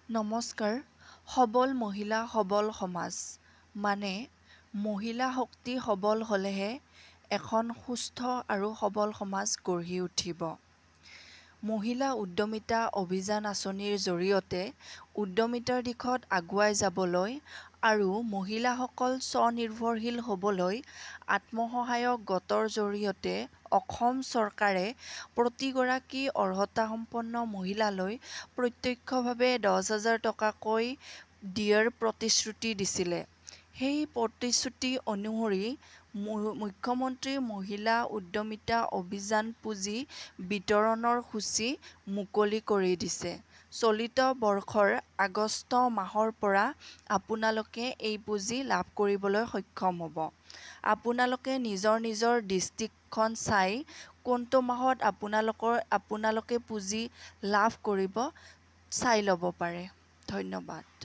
নমস্কাৰ। সবল মহিলা সবল সমাজ মানে মহিলা শক্তি সবল হ'লেহে এখন সুস্থ আৰু সবল সমাজ গঢ়ি উঠিব। মহিলা উদ্যমিতা অভিযান আঁচনিৰ জৰিয়তে উদ্যমিতাৰ দিশত আগুৱাই যাবলৈ আৰু মহিলাসকল স্বনিৰ্ভৰশীল হ'বলৈ আত্মসহায়ক গোটৰ জৰিয়তে অসম চৰকাৰে প্ৰতিগৰাকী অৰ্হতাসম্পন্ন মহিলালৈ প্ৰত্যক্ষভাৱে 10,000 টকাকৈ দিয়াৰ প্ৰতিশ্ৰুতি দিছিলে। সেই প্ৰতিশ্ৰুতি অনুসৰি মুখ্যমন্ত্ৰী মহিলা উদ্যমিতা অভিযান পুঁজি বিতৰণৰ সূচী মুকলি কৰি দিছে। চলিত বৰ্ষৰ আগষ্ট মাহৰ পৰা আপোনালোকে এই পুঁজি লাভ কৰিবলৈ সক্ষম হ'ব। আপোনালোকে নিজৰ ডিষ্ট্ৰিক্টখন চাই কোনটো মাহত আপোনালোকে পুঁজি লাভ কৰিব চাই ল'ব পাৰে। ধন্যবাদ।